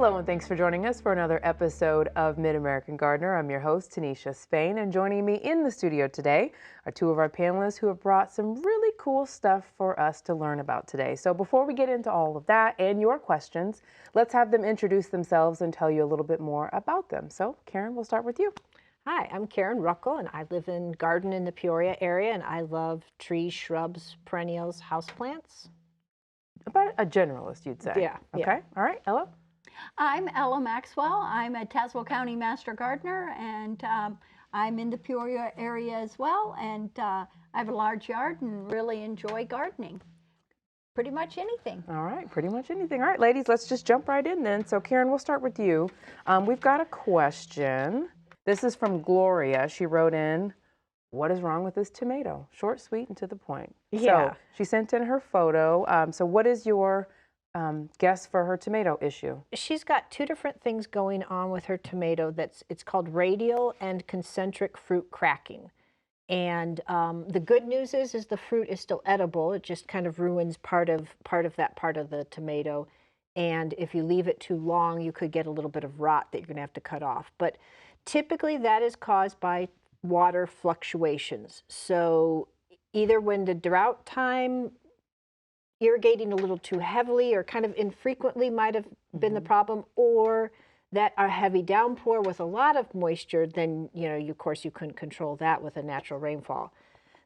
Hello and thanks for joining us for another episode of Mid-American Gardener. I'm your host, Tanisha Spain, and joining me in the studio today are two of our panelists who have brought some really cool stuff for us to learn about today. So before we get into all of that and your questions, let's have them introduce themselves and tell you a little bit more about them. So Karen, we'll start with you. Hi, I'm Karen Ruckle, and I live in garden in the Peoria area, and I love trees, shrubs, perennials, houseplants. About a generalist, you'd say. Yeah. Okay. All right, Ella. I'm Ella Maxwell. I'm a Tazewell County Master Gardener, and I'm in the Peoria area as well. And I have a large yard and really enjoy gardening. Pretty much anything. All right, pretty much anything. All right, ladies, let's just jump right in then. So Karen, we'll start with you. We've got a question. This is from Gloria. She wrote in, "What is wrong with this tomato?" Short, sweet, and to the point. Yeah. So she sent in her photo. So what is your guess for her tomato issue? She's got two different things going on with her tomato. It's called radial and concentric fruit cracking. And the good news is the fruit is still edible. It just kind of ruins part of that part of the tomato. And if you leave it too long, you could get a little bit of rot that you're going to have to cut off. But typically that is caused by water fluctuations. So either when the drought time, irrigating a little too heavily or kind of infrequently might have been the problem, or that a heavy downpour with a lot of moisture, then of course you couldn't control that with a natural rainfall.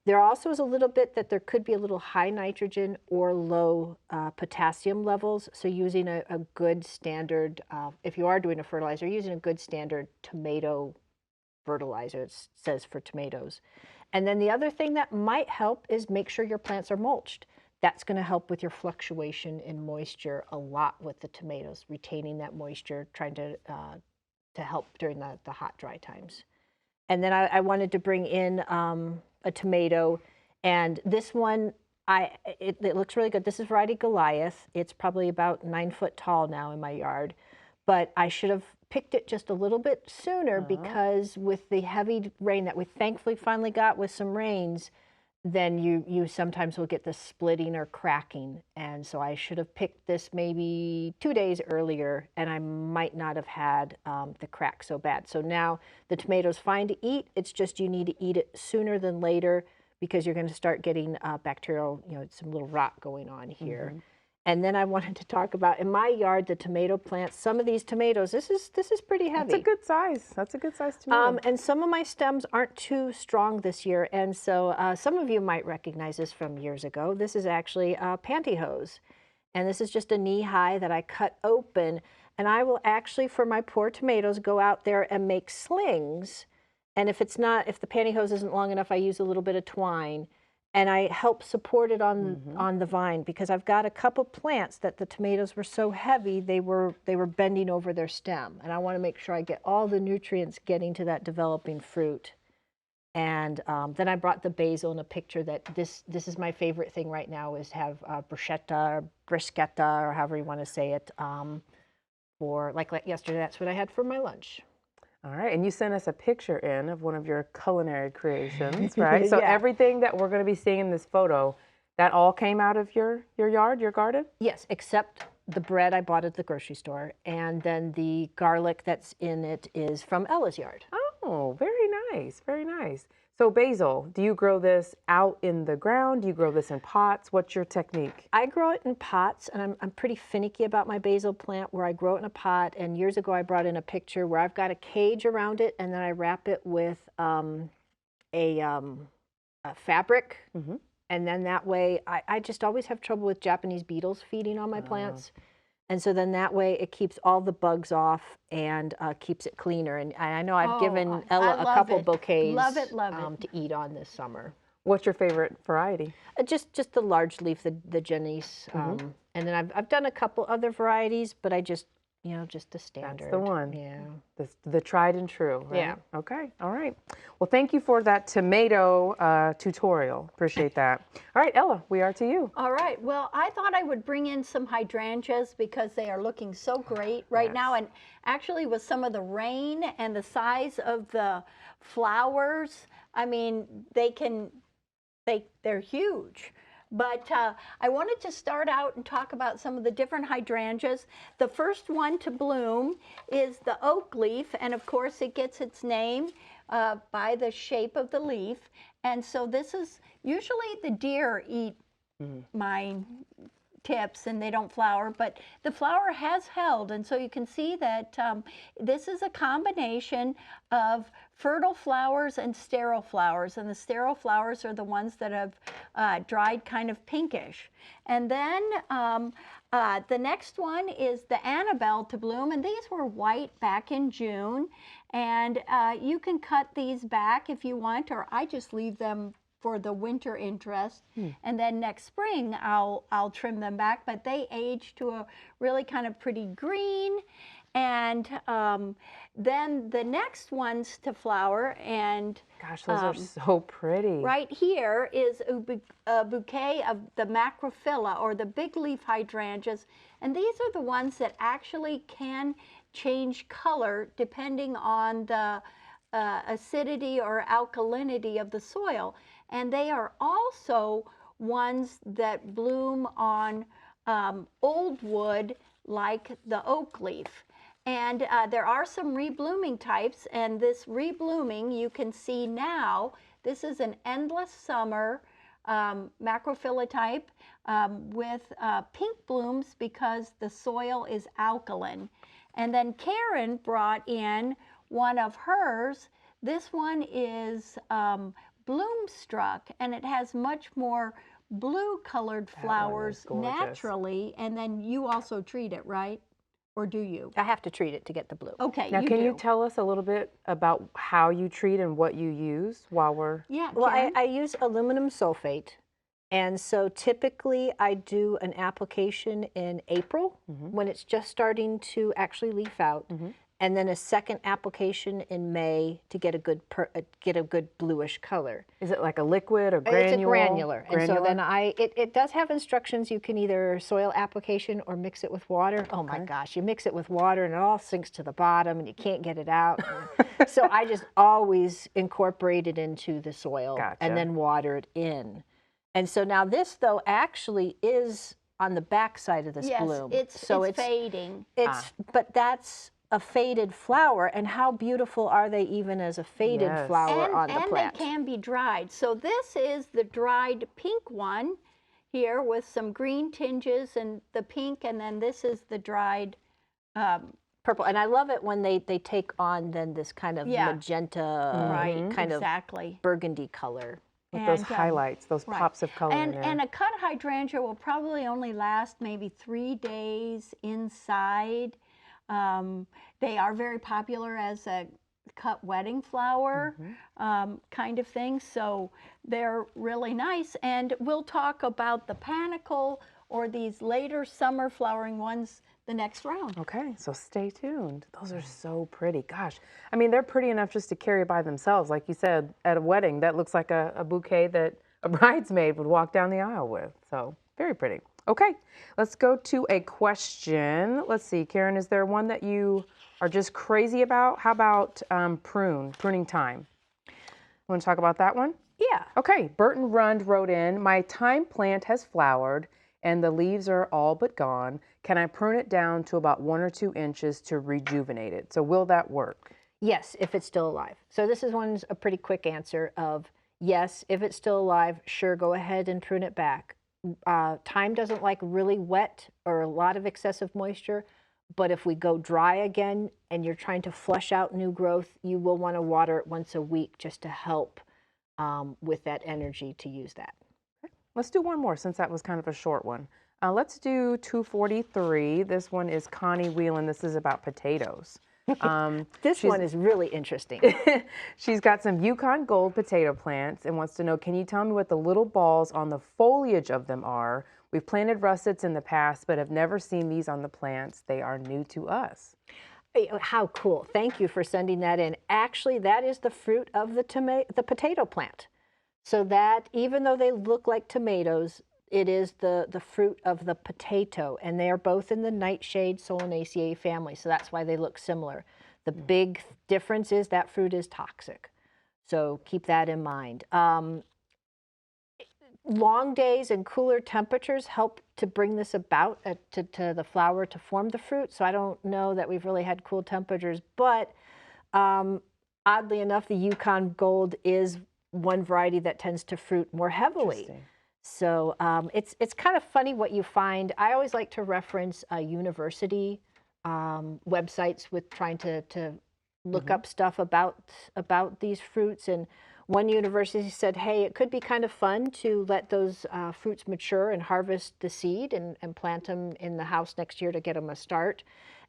There also is a little bit that there could be a little high nitrogen or low potassium levels. So using a good standard, if you are doing a fertilizer, using a good standard tomato fertilizer, it says for tomatoes. And then the other thing that might help is make sure your plants are mulched. That's going to help with your fluctuation in moisture a lot with the tomatoes, retaining that moisture, trying to help during the hot, dry times. And then I wanted to bring in a tomato, and this one, it looks really good. This is variety Goliath. It's probably about 9 foot tall now in my yard, but I should have picked it just a little bit sooner because with the heavy rain that we thankfully finally got with some rains, then you sometimes will get the splitting or cracking. And so I should have picked this maybe 2 days earlier, and I might not have had the crack so bad. So now the tomato's fine to eat. It's just you need to eat it sooner than later because you're going to start getting bacterial, some little rot going on here. And then I wanted to talk about, in my yard, the tomato plants. Some of these tomatoes, this is pretty heavy. That's a good size. That's a good size tomato. And some of my stems aren't too strong this year. And so some of you might recognize this from years ago. This is actually pantyhose. And this is just a knee high that I cut open. And I will actually, for my poor tomatoes, go out there and make slings. And if the pantyhose isn't long enough, I use a little bit of twine. And I help support it on the vine because I've got a couple plants that the tomatoes were so heavy they were bending over their stem, and I want to make sure I get all the nutrients getting to that developing fruit. And then I brought the basil in a picture that this is my favorite thing right now is have bruschetta or however you want to say it for like yesterday. That's what I had for my lunch. All right, and you sent us a picture in of one of your culinary creations, right? So Yeah. everything that we're going to be seeing in this photo, that all came out of your yard, your garden? Yes, except the bread I bought at the grocery store, and then the garlic that's in it is from Ella's yard. Oh, very nice, very nice. So basil, do you grow this out in the ground? Do you grow this in pots? What's your technique? I grow it in pots, and I'm pretty finicky about my basil plant where I grow it in a pot. And years ago, I brought in a picture where I've got a cage around it, and then I wrap it with a fabric. And then that way, I just always have trouble with Japanese beetles feeding on my plants. And so then that way it keeps all the bugs off and keeps it cleaner. And I know I've given Ella a couple bouquets to eat on this summer. What's your favorite variety? Just the large leaf, the Janice. And then I've done a couple other varieties, but I just just the standard. That's the one. Yeah. The tried and true, right? Yeah. Okay, all right. Well, thank you for that tomato tutorial. Appreciate that. All right, Ella, we are to you. All right. Well, I thought I would bring in some hydrangeas because they are looking so great right now. And actually with some of the rain and the size of the flowers, I mean, they're huge. But I wanted to start out and talk about some of the different hydrangeas. The first one to bloom is the oak leaf, and of course it gets its name by the shape of the leaf. And so this is, usually the deer eat my tips and they don't flower, but the flower has held, and so you can see that this is a combination of fertile flowers and sterile flowers, and the sterile flowers are the ones that have dried kind of pinkish. And then the next one is the Annabelle to bloom, and these were white back in June, and you can cut these back if you want, or I just leave them for the winter interest, and then next spring I'll trim them back, but they age to a really kind of pretty green. And then the next ones to flower, and Gosh, those are so pretty. right here is a bouquet of the macrophylla, or the big leaf hydrangeas, and these are the ones that actually can change color depending on the acidity or alkalinity of the soil. And they are also ones that bloom on old wood like the oak leaf. And there are some reblooming types, and this reblooming you can see now, this is an endless summer macrophylla type with pink blooms because the soil is alkaline. And then Karen brought in one of hers. This one is Bloomstruck, and it has much more blue colored flowers naturally. And then you also treat it, right? Or do you? I have to treat it to get the blue. Okay, Now, can do. you tell us a little bit about how you treat and what you use while we're... Yeah, Well, Karen? I use aluminum sulfate. And so typically I do an application in April when it's just starting to actually leaf out. And then a second application in May to get a good bluish color. Is it like a liquid or granular? It's a granular. And so then it does have instructions. You can either soil application or mix it with water. Oh my gosh, you mix it with water and it all sinks to the bottom and you can't get it out. So I just always incorporate it into the soil and then water it in. And so now this though actually is on the back side of this bloom. It's fading. But that's a faded flower, and how beautiful are they even as a faded flower on the plant? And they can be dried. So this is the dried pink one here with some green tinges and the pink, and then this is the dried purple. And I love it when they take on then this kind of magenta, kind of burgundy color. With those highlights, those pops of color in there. And a cut hydrangea will probably only last maybe 3 days inside. They are very popular as a cut wedding flower kind of thing, so they're really nice. And we'll talk about the panicle or these later summer flowering ones the next round. Okay, so stay tuned. Those are so pretty. Gosh, I mean, they're pretty enough just to carry by themselves. Like you said, at a wedding, that looks like a bouquet that a bridesmaid would walk down the aisle with. So very pretty. Okay, let's go to a question. Let's see, Karen, is there one that you are just crazy about? How about pruning time? Want to talk about that one? Yeah. Okay, Burton Rund wrote in, my thyme plant has flowered and the leaves are all but gone. Can I prune it down to about 1 or 2 inches to rejuvenate it? So will that work? Yes, if it's still alive. So this is a pretty quick answer of yes, if it's still alive, sure, go ahead and prune it back. Thyme doesn't like really wet or a lot of excessive moisture, but if we go dry again and you're trying to flush out new growth, you will want to water it once a week just to help with that energy to use that. Let's do one more since that was kind of a short one. Let's do 243. This one is Connie Whelan. This is about potatoes. This one is really interesting. She's got some Yukon Gold potato plants and wants to know, can you tell me what the little balls on the foliage of them are? We've planted russets in the past, but have never seen these on the plants. They are new to us. How cool. Thank you for sending that in. Actually, that is the fruit of the potato plant. So that, even though they look like tomatoes, it is the fruit of the potato, and they are both in the nightshade Solanaceae family, so that's why they look similar. The big difference is that fruit is toxic, so keep that in mind. long days and cooler temperatures help to bring this about, to the flower to form the fruit. So I don't know that we've really had cool temperatures, but oddly enough, the Yukon Gold is one variety that tends to fruit more heavily. So it's kind of funny what you find. I always like to reference university websites with trying to look up stuff about these fruits. And one university said, hey, it could be kind of fun to let those fruits mature and harvest the seed and plant them in the house next year to get them a start.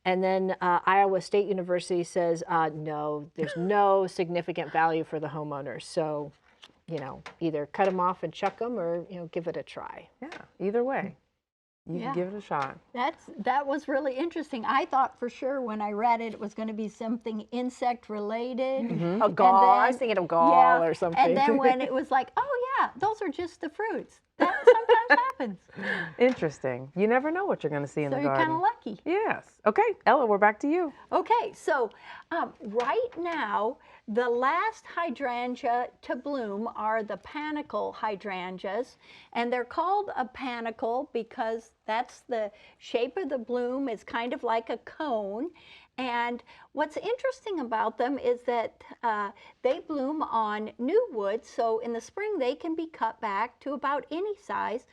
And then Iowa State University says, no, there's no significant value for the homeowners. So, you know, either cut them off and chuck them, or, you know, give it a try. Yeah, either way. You can give it a shot. That was really interesting. I thought for sure when I read it, it was going to be something insect related. A gall. I was thinking of gall or something. And then when it was like, oh yeah, those are just the fruits. That sometimes happens. Interesting. You never know what you're going to see in the garden. So you're kind of lucky. Yes. Okay, Ella, we're back to you. Okay, so right now, the last hydrangea to bloom are the panicle hydrangeas, and they're called a panicle because that's the shape of the bloom. Is kind of like a cone. And what's interesting about them is that they bloom on new wood, so in the spring they can be cut back to about any size.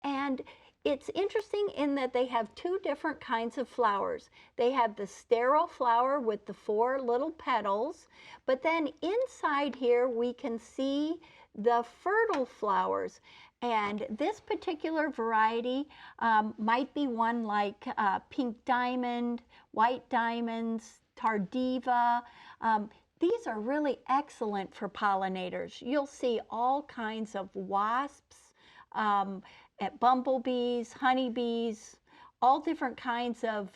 And it's interesting in that they have two different kinds of flowers. They have the sterile flower with the 4 little petals, but then inside here we can see the fertile flowers. And this particular variety might be one like pink diamond, white diamonds, tardiva. These are really excellent for pollinators. You'll see all kinds of wasps, bumblebees, honeybees, all different kinds of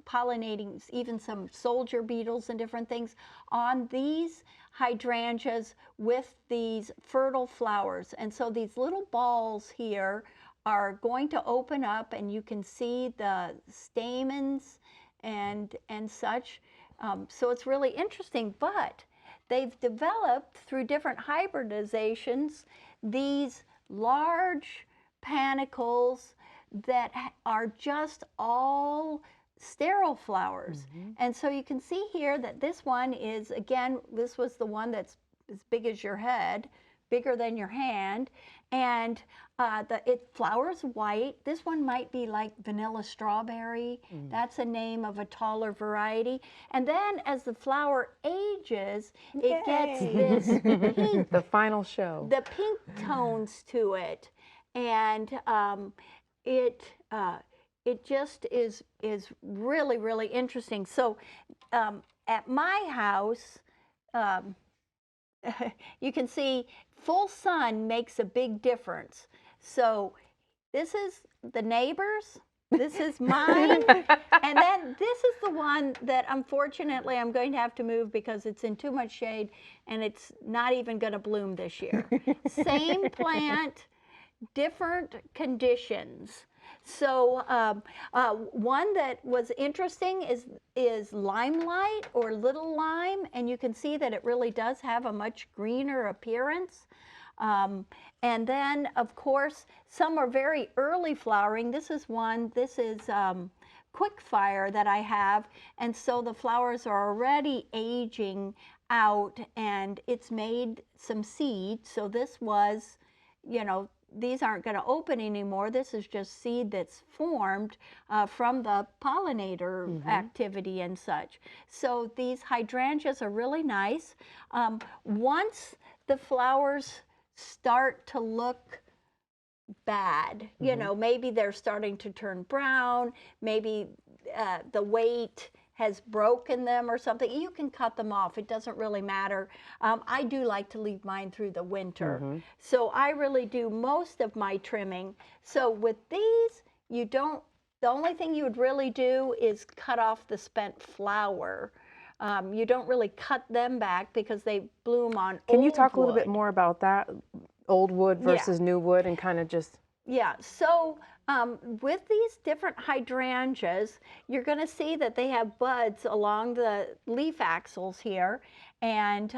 pollinating, even some soldier beetles and different things on these hydrangeas with these fertile flowers. And so these little balls here are going to open up, and you can see the stamens and such. So it's really interesting, but they've developed through different hybridizations these large panicles that are just all sterile flowers. And so you can see here that this one is, again, this was the one that's as big as your head, bigger than your hand, and it flowers white. This one might be like vanilla strawberry. That's a name of a taller variety. And then as the flower ages, it gets this pink, the final show, the pink tones to it. And it just is really, really interesting. So at my house, you can see full sun makes a big difference. So this is the neighbors, this is mine, and then this is the one that unfortunately I'm going to have to move because it's in too much shade and it's not even going to bloom this year. Same plant, different conditions. So one that was interesting is limelight or little lime, and you can see that it really does have a much greener appearance. And then, of course, some are very early flowering. This is one, this is quick fire that I have, and so the flowers are already aging out, and it's made some seed. So this was, you know, these aren't going to open anymore. This is just seed that's formed from the pollinator activity and such. So these hydrangeas are really nice. Once the flowers start to look bad, you know, maybe they're starting to turn brown, maybe the weight has broken them or something, you can cut them off. It doesn't really matter. I do like to leave mine through the winter. So I really do most of my trimming. So with these, you don't, the only thing you would really do is cut off the spent flower. You don't really cut them back because they bloom on old wood. Can you talk a little bit more about that? Old wood versus new wood, and kind of just... Yeah, so with these different hydrangeas, you're going to see that they have buds along the leaf axils here. And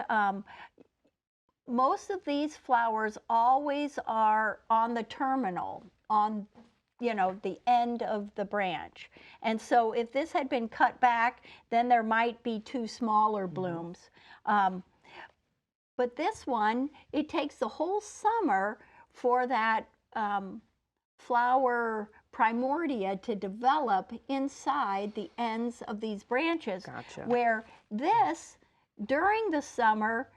most of these flowers always are on the terminal, on the end of the branch. And so if this had been cut back, then there might be 2 smaller blooms. But this one, it takes the whole summer for that flower primordia to develop inside the ends of these branches. Gotcha. Where this, during the summer,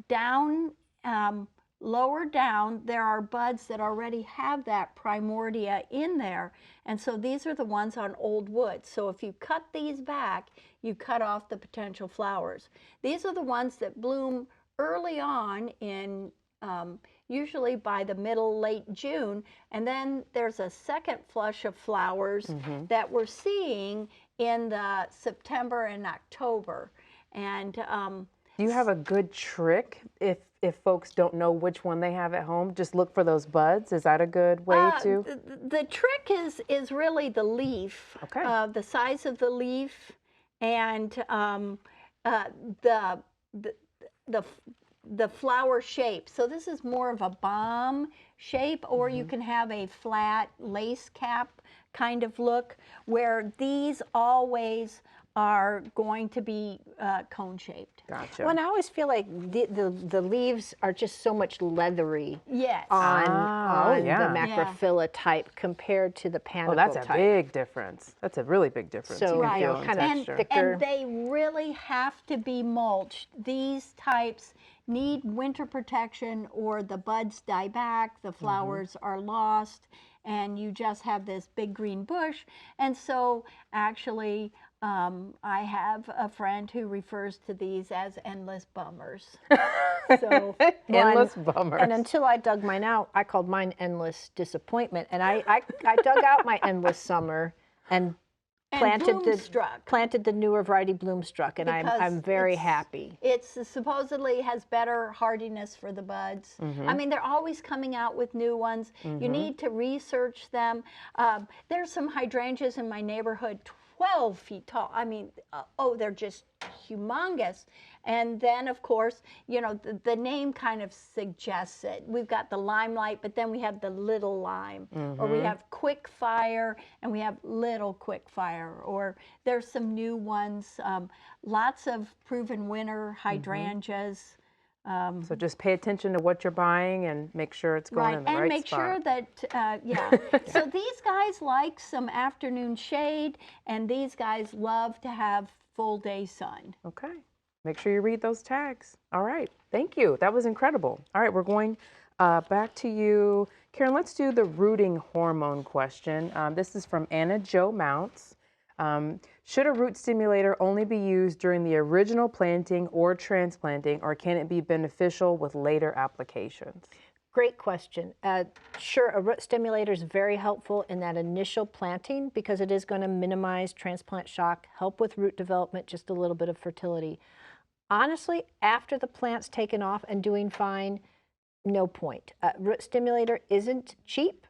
down, lower down, there are buds that already have that primordia in there. And so these are the ones on old wood. So if you cut these back, you cut off the potential flowers. These are the ones that bloom early on in usually by the middle, late June, and then there's a second flush of flowers that we're seeing in the September and October. And do you have a good trick if folks don't know which one they have at home? Just look for those buds. Is that a good way to? The trick is really the leaf, the size of the leaf, and the flower shape. So this is more of a bomb shape, or you can have a flat lace cap kind of look, where these always are going to be cone shaped. Gotcha. Well, and I always feel like the leaves are just so much leathery Yes. on Oh, yeah. the macrophylla type compared to the panicle Oh, that's a type. big difference. That's a really big difference. So, You can Right. feel in kind of texture. thicker. And they really have to be mulched. These types need winter protection, or the buds die back, the flowers are lost, and you just have this big green bush. And so actually, I have a friend who refers to these as endless bummers. So Endless bummers. And until I dug mine out, I called mine endless disappointment. And I dug out my endless summer and planted the newer variety Bloomstruck, and I'm very happy. It's supposedly has better hardiness for the buds. I mean, they're always coming out with new ones. You need to research them. There's some hydrangeas in my neighborhood, 12 feet tall. I mean, they're just humongous. And then, of course, the name kind of suggests it. We've got the limelight, but then we have the little lime, or we have quick fire, and we have little quick fire, or there's some new ones. Lots of proven winner hydrangeas. So just pay attention to what you're buying and make sure it's going in the right spot. And make sure that, So these guys like some afternoon shade, and these guys love to have full day sun. Okay. Make sure you read those tags. All right. Thank you. That was incredible. All right. We're going back to you. Karen, let's do the rooting hormone question. This is from Anna Jo Mounts. Should a root stimulator only be used during the original planting or transplanting, or can it be beneficial with later applications? Great question. Sure, a root stimulator is very helpful in that initial planting because it is going to minimize transplant shock, help with root development, just a little bit of fertility. Honestly, after the plant's taken off and doing fine, no point. Root stimulator isn't cheap.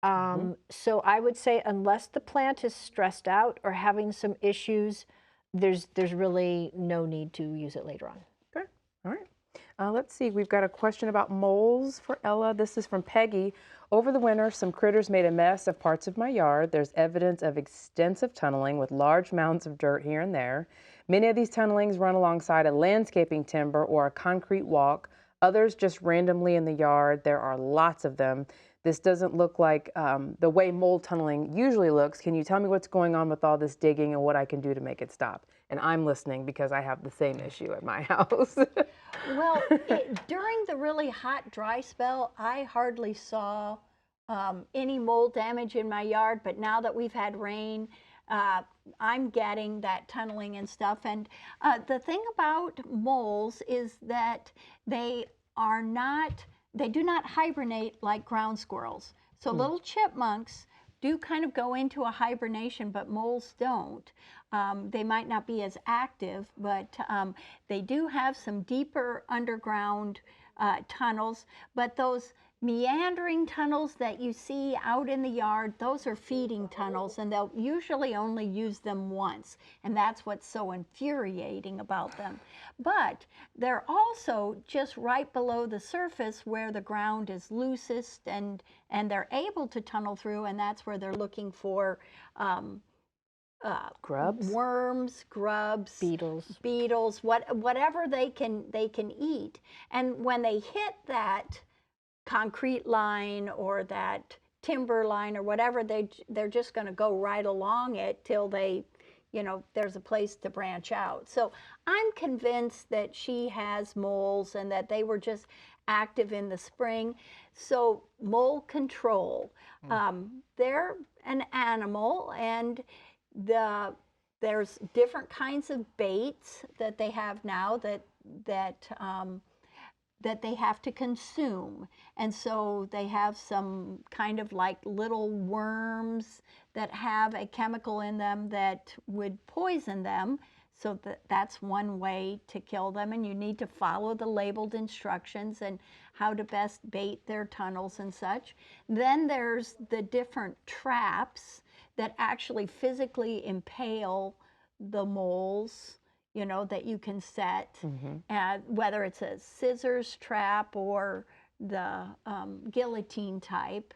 So I would say unless the plant is stressed out or having some issues, there's really no need to use it later on. Okay. All right. Let's see. We've got a question about moles for Ella. This is from Peggy. Over the winter, some critters made a mess of parts of my yard. There's evidence of extensive tunneling with large mounds of dirt here and there. Many of these tunnelings run alongside a landscaping timber or a concrete walk. Others just randomly in the yard. There are lots of them. This doesn't look like the way mold tunneling usually looks. Can you tell me what's going on with all this digging and what I can do to make it stop? And I'm listening because I have the same issue at my house. Well, during the really hot, dry spell, I hardly saw any mold damage in my yard. But now that we've had rain, I'm getting that tunneling and stuff. And the thing about moles is that they do not hibernate like ground squirrels. So little chipmunks do kind of go into a hibernation, but moles don't. They might not be as active, but they do have some deeper underground tunnels. But those meandering tunnels that you see out in the yard, those are feeding tunnels, and they'll usually only use them once, and that's what's so infuriating about them. But they're also just right below the surface where the ground is loosest, and they're able to tunnel through, and that's where they're looking for Grubs? worms, grubs, beetles, whatever they can eat. And when they hit that concrete line or that timber line or whatever, they're just going to go right along it till they, there's a place to branch out. So I'm convinced that she has moles and that they were just active in the spring. So mole control, they're an animal, and there's different kinds of baits that they have now that they have to consume. And so they have some kind of like little worms that have a chemical in them that would poison them. So that's one way to kill them, and you need to follow the labeled instructions and how to best bait their tunnels and such. Then there's the different traps that actually physically impale the moles, that you can set, whether it's a scissors trap or the guillotine type.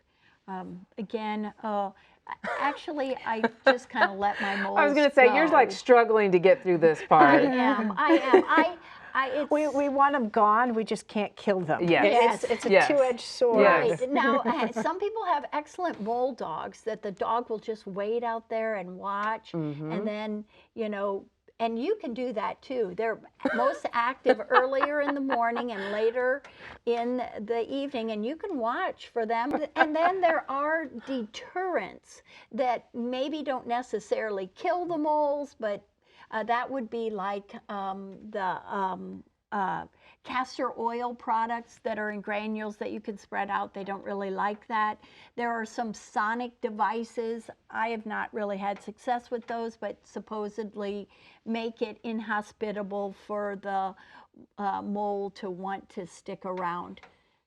Actually, I just kind of let my moles I was going to say, go. you're like struggling to get through this part. I am. We want them gone. We just can't kill them. Yes. It's a Yes. two-edged sword. Yes. Right. Now, some people have excellent mole dogs that the dog will just wait out there and watch, and then, and you can do that too. They're most active earlier in the morning and later in the evening, and you can watch for them. And then there are deterrents that maybe don't necessarily kill the moles, but that would be like the castor oil products that are in granules that you can spread out. They don't really like that. There are some sonic devices. I have not really had success with those, but supposedly make it inhospitable for the mole to want to stick around.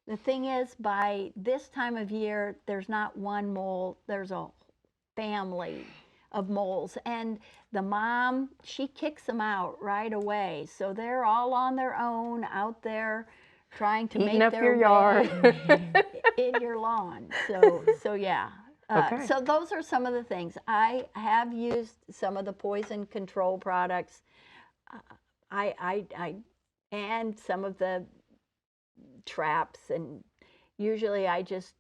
The thing is, by this time of year, there's not one mole, there's a family of moles, and the mom, she kicks them out right away, so they're all on their own out there trying to Eating make up their your way yard. in your lawn. So yeah. Okay. So those are some of the things. I have used some of the poison control products. And some of the traps, and usually I just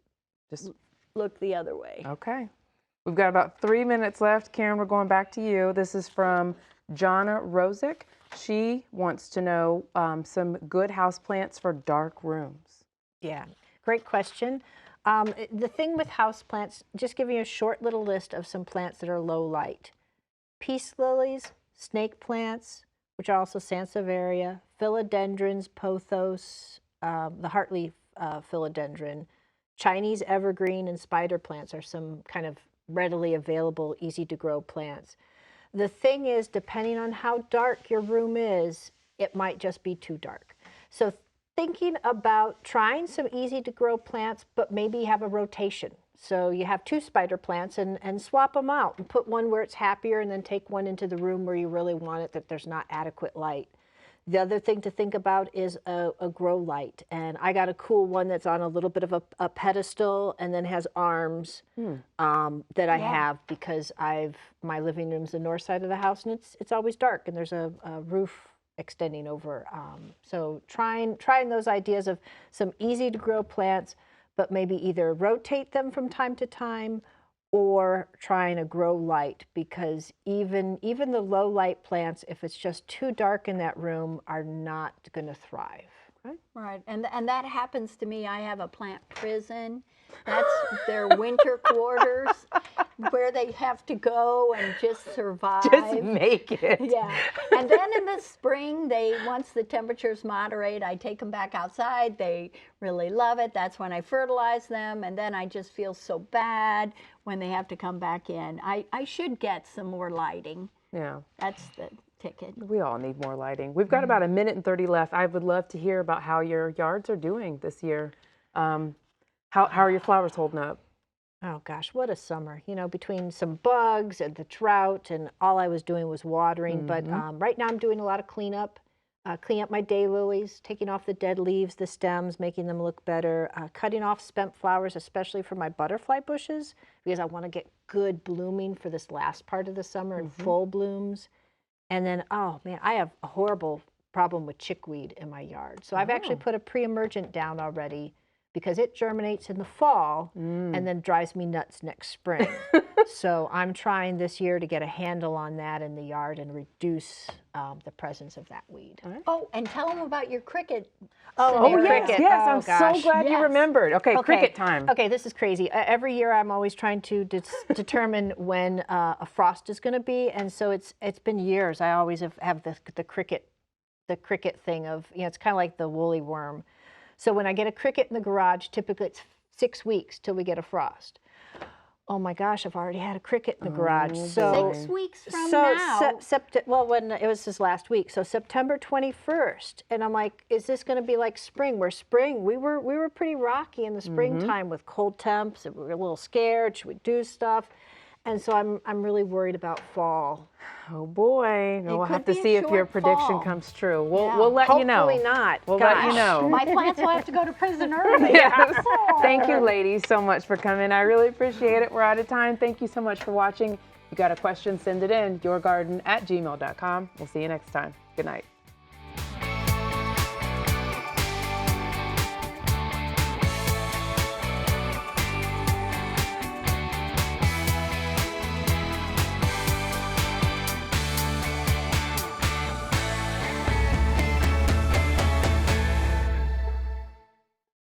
look the other way. Okay. We've got about 3 minutes left. Karen, we're going back to you. This is from Jonna Rosick. She wants to know some good houseplants for dark rooms. Yeah, great question. The thing with houseplants, just giving you a short little list of some plants that are low light. Peace lilies, snake plants, which are also sansevieria, philodendrons, pothos, the heartleaf philodendron, Chinese evergreen, and spider plants are some kind of readily available, easy to grow plants. The thing is, depending on how dark your room is, it might just be too dark. So thinking about trying some easy to grow plants, but maybe have a rotation. So you have 2 spider plants and swap them out and put one where it's happier and then take one into the room where you really want it, that there's not adequate light. The other thing to think about is a grow light. And I got a cool one that's on a little bit of a pedestal and then has arms that I have because my living room's the north side of the house, and it's always dark, and there's a roof extending over. So trying those ideas of some easy to grow plants, but maybe either rotate them from time to time or trying a grow light, because even the low light plants, if it's just too dark in that room, are not going to thrive. Right, and that happens to me. I have a plant prison. That's their winter quarters where they have to go and just survive. Just make it. Yeah, and then in the spring, once the temperatures moderate, I take them back outside. They really love it. That's when I fertilize them, and then I just feel so bad when they have to come back in. I should get some more lighting. Yeah. That's the ticket. We all need more lighting. We've got about 1 minute and 30 left. I would love to hear about how your yards are doing this year. How are your flowers holding up? Oh gosh, what a summer. You know, between some bugs and the drought and all I was doing was watering. But right now I'm doing a lot of cleanup. Cleaning up my daylilies, taking off the dead leaves, the stems, making them look better, cutting off spent flowers, especially for my butterfly bushes, because I want to get good blooming for this last part of the summer and full blooms. And then, oh man, I have a horrible problem with chickweed in my yard. So I've actually put a pre-emergent down already because it germinates in the fall and then drives me nuts next spring. So I'm trying this year to get a handle on that in the yard and reduce the presence of that weed. Oh, and tell them about your cricket. Oh, scenario. yes, yes. I'm so glad you Yes. remembered. Okay, cricket time. Okay, this is crazy. Every year I'm always trying to determine when a frost is going to be, and so it's been years. I always have the cricket thing of, you know, it's kind of like the woolly worm. So when I get a cricket in the garage, typically it's 6 weeks till we get a frost. Oh my gosh, I've already had a cricket in the garage. So 6 weeks from now. well, when it was this last week, so September 21st, and I'm like, is this going to be like spring? Where spring we were pretty rocky in the springtime with cold temps. And we were a little scared. Should we do stuff? And so I'm really worried about fall. Oh boy, we'll have to be a see if your short prediction fall. comes true. We'll let you know. Hopefully not. We'll let you Gosh. know. My plants will have to go to prison early. Yes. Thank you, ladies, so much for coming. I really appreciate it. We're out of time. Thank you so much for watching. If you got a question, send it in, yourgarden@gmail.com. We'll see you next time. Good night.